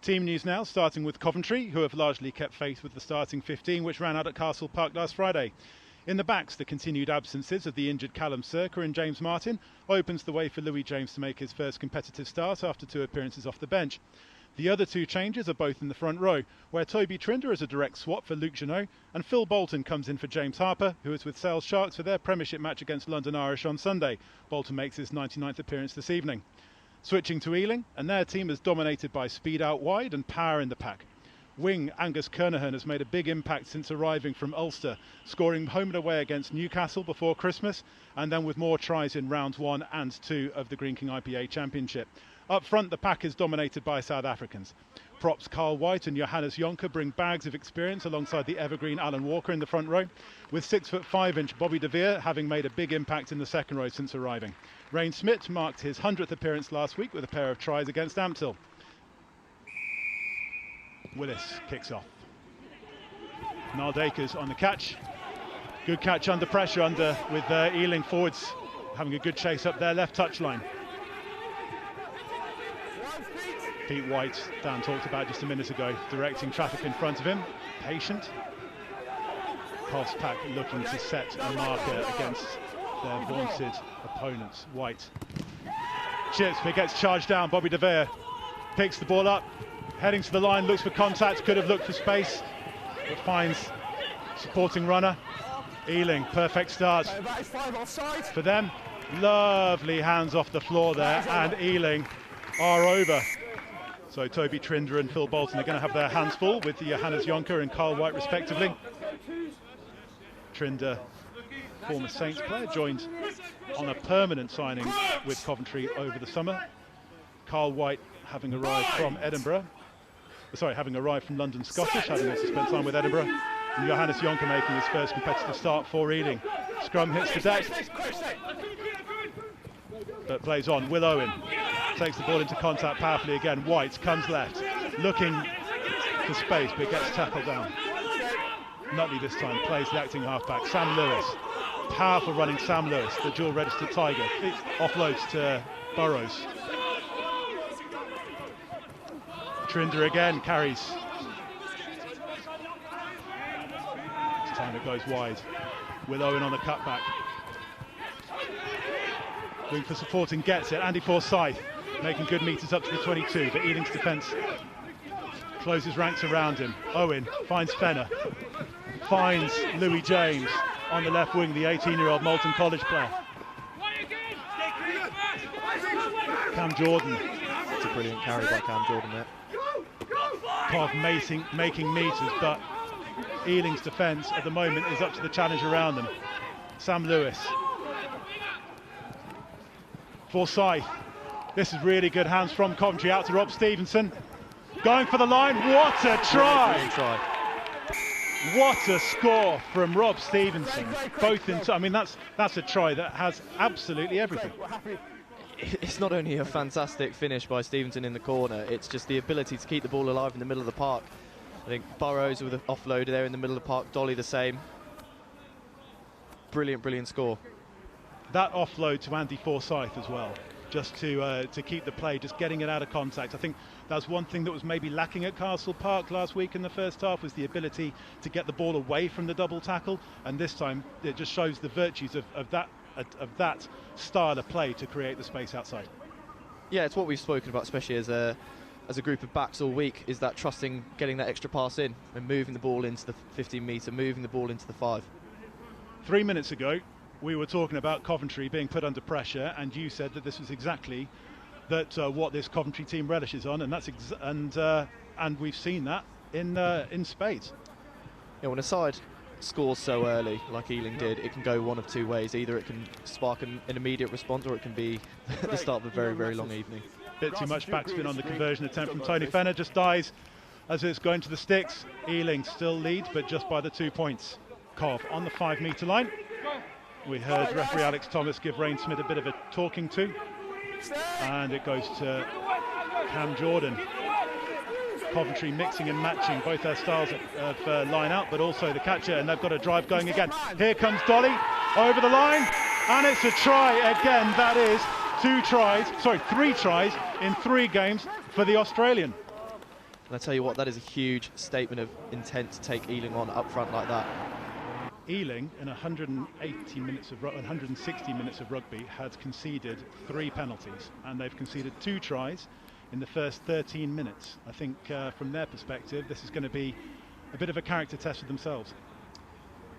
Team news now, starting with Coventry, who have largely kept faith with the starting 15, which ran out at Castle Park last Friday. In the backs, the continued absences of the injured Callum Circa and James Martin opens the way for Louis James to make his first competitive start after 2 appearances off the bench. The other 2 changes are both in the front row, where Toby Trinder is a direct swap for Luke Jeannot, and Phil Bolton comes in for James Harper, who is with Sales Sharks for their Premiership match against London Irish on Sunday. Bolton makes his 99th appearance this evening. Switching to Ealing, and their team is dominated by speed out wide and power in the pack. Wing Angus Kernahan has made a big impact since arriving from Ulster, scoring home and away against Newcastle before Christmas, and then with more tries in rounds 1 and 2 of the Green King IPA Championship. Up front, the pack is dominated by South Africans. Props Carl White and Johannes Jonker bring bags of experience alongside the evergreen Alan Walker in the front row, with 6'5" Bobby De Veer having made a big impact in the second row since arriving. Ryan Smith marked his 100th appearance last week with a pair of tries against Ampthill. Willis kicks off. Niall Dacres on the catch. Good catch under pressure with Ealing forwards having a good chase up their left touchline. Pete White, Dan talked about just a minute ago, directing traffic in front of him. Patient. Cos pack looking to set a marker against their vaunted opponents. White chips, but gets charged down. Bobby De Veer picks the ball up, heading to the line, looks for contact, could have looked for space, but finds supporting runner. Ealing, perfect start for them. Lovely hands off the floor there, and Ealing are over. So Toby Trinder and Phil Bolton are going to have their hands full with the Johannes Jonker and Carl White respectively. Trinder, former Saints player, joined on a permanent signing with Coventry over the summer. Carl White having arrived from London Scottish, having also spent time with Edinburgh. And Johannes Jonker making his first competitive start for Ealing. Scrum hits the deck, but plays on. Will Owen takes the ball into contact powerfully again. White comes left, looking for space, but gets tackled down. Nutley this time plays the acting halfback. Sam Lewis, powerful running Sam Lewis, the dual registered Tiger. It offloads to Burrows. Trinder again carries. This time it goes wide. Will Owen on the cutback. Wing for supporting gets it. Andy Forsyth making good meters up to the 22, but Ealing's defence closes ranks around him. Owen finds Fenner, finds Louis James on the left wing, the 18-year-old Moulton College player. Cam Jordan. It's a brilliant carry by Cam Jordan there. Cov making meters, but Ealing's defence at the moment is up to the challenge around them. Sam Lewis. Forsyth. This is really good hands from Coventry out to Rob Stevenson. Going for the line. What a try! What a score from Rob Stevenson. Both in, I mean, that's a try that has absolutely everything. It's not only a fantastic finish by Stevenson in the corner, it's just the ability to keep the ball alive in the middle of the park. I think Burrows with an offload there in the middle of the park, Dolly the same. Brilliant, brilliant score. That offload to Andy Forsyth as well, just to keep the play, just getting it out of contact. I think that's one thing that was maybe lacking at Castle Park last week in the first half, was the ability to get the ball away from the double tackle, and this time it just shows the virtues of that style of play to create the space outside. Yeah, it's what we've spoken about, especially as a group of backs all week, is that trusting getting that extra pass in and moving the ball into the 15-metre, moving the ball into the 5. 3 minutes ago we were talking about Coventry being put under pressure, and you said that this was exactly what this Coventry team relishes on, and that's and we've seen that in spades. Yeah, when a side scores so early, like Ealing did, it can go one of 2 ways. Either it can spark an immediate response, or it can be the start of a very, very long evening. Bit too much backspin on the conversion attempt from Tony Fenner, just dies as it's going to the sticks. Ealing still leads, but just by the 2 points. Cov on the 5-metre line. We heard referee Alex Thomas give Ryan Smith a bit of a talking to, and it goes to Cam Jordan. Coventry mixing and matching both their styles of line out, but also the catcher, and they've got a drive going again. Here comes Dolly over the line, and it's a try again. That is 3 tries in 3 games for the Australian. And I tell you what, that is a huge statement of intent to take Ealing on up front like that. Ealing, in 160 minutes of rugby, had conceded 3 penalties, and they've conceded 2 tries in the first 13 minutes. I think from their perspective, this is going to be a bit of a character test for themselves.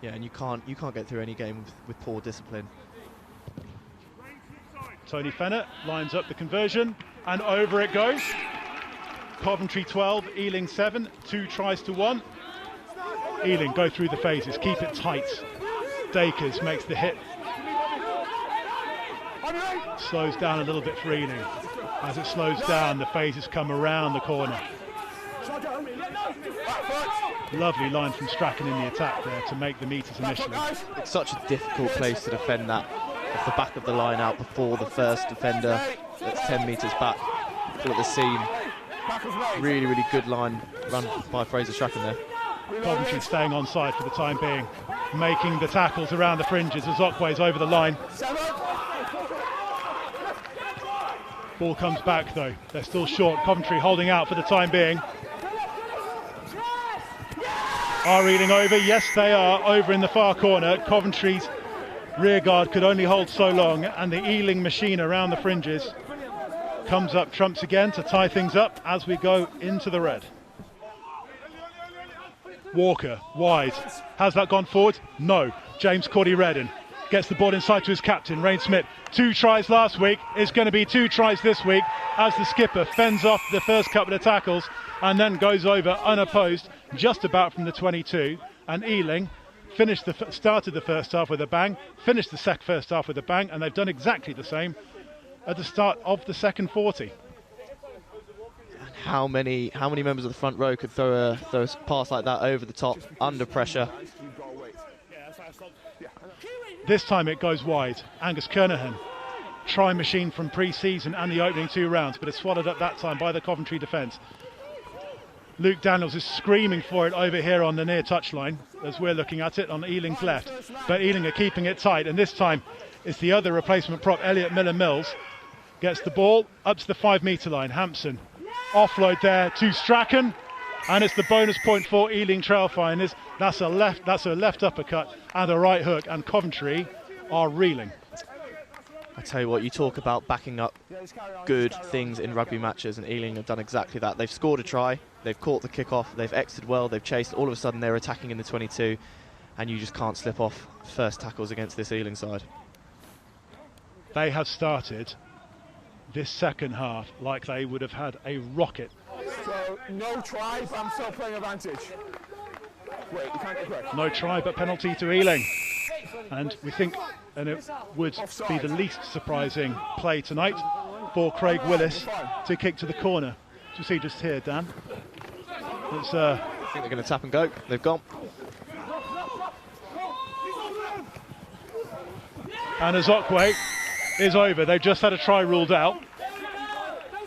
Yeah, and you can't get through any game with poor discipline. Tony Fenner lines up the conversion, and over it goes. Coventry 12, Ealing 7, 2 tries to 1. Ealing go through the phases, keep it tight. Dakers makes the hit. Slows down a little bit for Ealing. As it slows down, the phases come around the corner. Lovely line from Strachan in the attack there to make the meters initially. It's such a difficult place to defend that. Off the back of the line out before the first defender that's 10 metres back. Call it the seam. Really, really good line run by Fraser Strachan there. Coventry staying on side for the time being, making the tackles around the fringes as Okway's over the line. Ball comes back though, they're still short. Coventry holding out for the time being. Are Ealing over? Yes, they are over in the far corner. Coventry's rear guard could only hold so long, and the Ealing machine around the fringes comes up trumps again to tie things up as we go into the red. Walker, wide. Has that gone forward? No. James Cordy-Redden gets the ball inside to his captain, Rayne Smith. 2 tries last week. It's going to be 2 tries this week as the skipper fends off the first couple of tackles and then goes over unopposed just about from the 22. And Ealing started the first half with a bang, finished the first half with a bang, and they've done exactly the same at the start of the second 40. How many members of the front row could throw a pass like that over the top under pressure? This time it goes wide. Angus Kernahan, try machine from pre-season and the opening 2 rounds, but it's swallowed up that time by the Coventry defence. Luke Daniels is screaming for it over here on the near touchline as we're looking at it on Ealing's left, but Ealing are keeping it tight, and this time it's the other replacement prop, Elliot Miller-Mills, gets the ball up to the 5 metre line. Hampson offload there to Strachan, and it's the bonus point for Ealing Trailfinders. That's a left uppercut and a right hook, and Coventry are reeling. I tell you what, you talk about backing up good things in rugby matches, and Ealing have done exactly that. They've scored a try, they've caught the kick-off, they've exited well, they've chased, all of a sudden they're attacking in the 22, and you just can't slip off first tackles against this Ealing side. They have started this second half like they would have had a rocket. So no try, but I'm still playing advantage. Wait, you can't get quick. No try, but penalty to Ealing. And we think, and it would be the least surprising play tonight for Craig Willis to kick to the corner. Do you see just here, Dan? It's, I think they're going to tap and go. They've gone. And Azokwe is over. They've just had a try ruled out.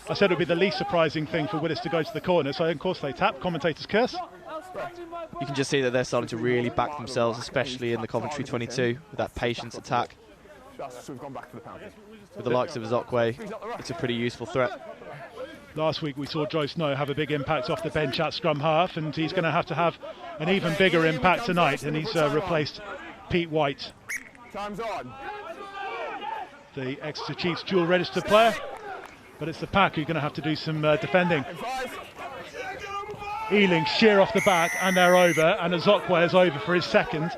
I said it would be the least surprising thing for Willis to go to the corner, so of course they tap. Commentators curse. You can just see that they're starting to really back themselves, especially in the Coventry 22, with that patience attack. With the likes of Azokwe, it's a pretty useful threat. Last week we saw Joe Snow have a big impact off the bench at scrum half, and he's going to have an even bigger impact tonight, and he's replaced Pete White. Time's on. The Exeter Chiefs dual registered player, but it's the pack who're going to have to do some defending. Ealing sheer off the back, and they're over, and Azokwe is over for his second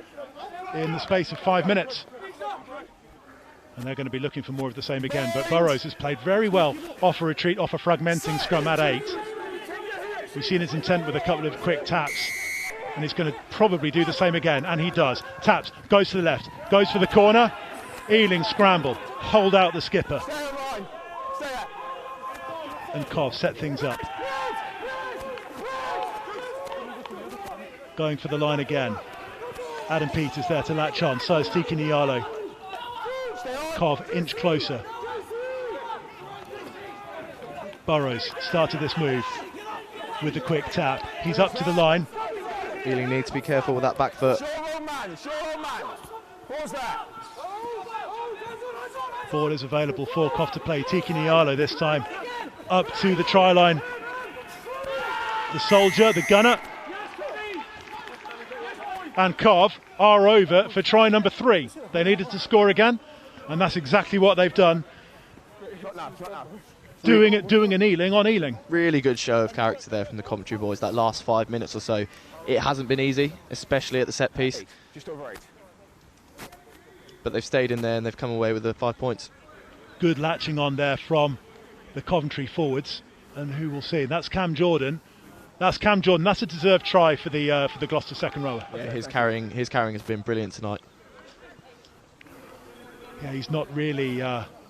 in the space of 5 minutes. And they're going to be looking for more of the same again, but Burrows has played very well off a retreat, off a fragmenting scrum at 8. We've seen his intent with a couple of quick taps, and he's going to probably do the same again, and he does. Taps, goes to the left, goes for the corner. Ealing scramble, hold out the skipper. And Cov set things up. Going for the line again. Adam Peters there to latch on, so is Tiki Nialo. Cov inch closer. Burrows started this move with the quick tap. He's up to the line. Ealing needs to be careful with that back foot. Ball is available for Cov to play. Tiki Nialo this time up to the try line. the soldier, the gunner, and Cov are over for try number 3. They needed to score again, and that's exactly what they've done. Doing an Ealing on Ealing. Really good show of character there from the Coventry boys. That last 5 minutes or so, it hasn't been easy, especially at the set piece. Just over 8. But they've stayed in there and they've come away with the 5 points. Good latching on there from the Coventry forwards, and who will see? That's Cam Jordan. That's Cam Jordan. That's a deserved try for the Gloucester second rower. Yeah, his carrying has been brilliant tonight. Yeah, he's not really.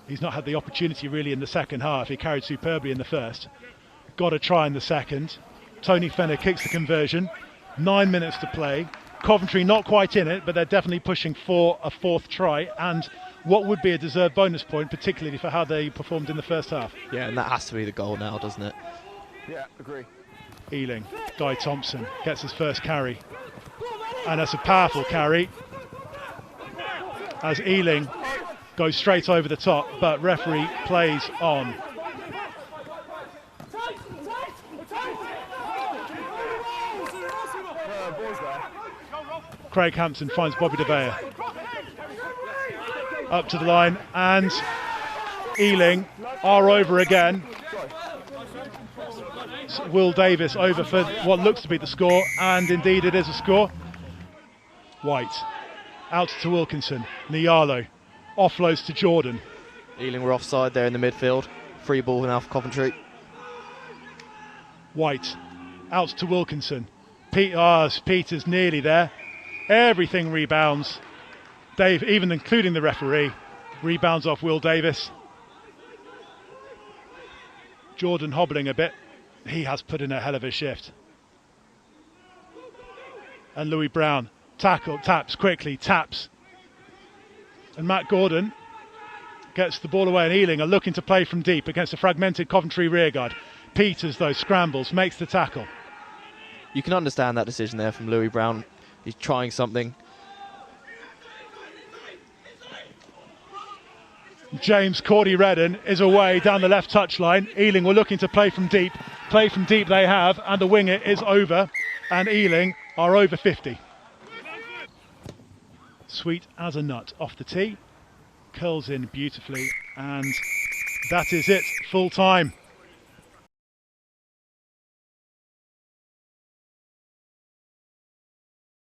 He's not had the opportunity really in the second half. He carried superbly in the first. Got a try in the second. Tony Fenner kicks the conversion. 9 minutes to play. Coventry not quite in it, but they're definitely pushing for a 4th try and what would be a deserved bonus point, particularly for how they performed in the first half. Yeah, and that has to be the goal now, doesn't it? Yeah, agree. Ealing, Guy Thompson gets his first carry. And that's a powerful carry as Ealing goes straight over the top, but referee plays on. Craig Hampson finds Bobby De Beer. Up to the line, and Ealing are over again. Will Davis over for what looks to be the score, and indeed it is a score. White out to Wilkinson. Nialo offloads to Jordan. Ealing were offside there in the midfield. Free ball now for Coventry. White out to Wilkinson. Peter's nearly there. Everything rebounds. Dave, even including the referee, rebounds off Will Davis. Jordan hobbling a bit. He has put in a hell of a shift. And Louis Brown taps quickly. And Matt Gordon gets the ball away, and Ealing are looking to play from deep against a fragmented Coventry rearguard. Peters, though, scrambles, makes the tackle. You can understand that decision there from Louis Brown. He's trying something. James Cordy Redden is away down the left touchline. Ealing were looking to play from deep. Play from deep they have, and the winger is over, and Ealing are over 50. Sweet as a nut off the tee. Curls in beautifully, and that is it, full time.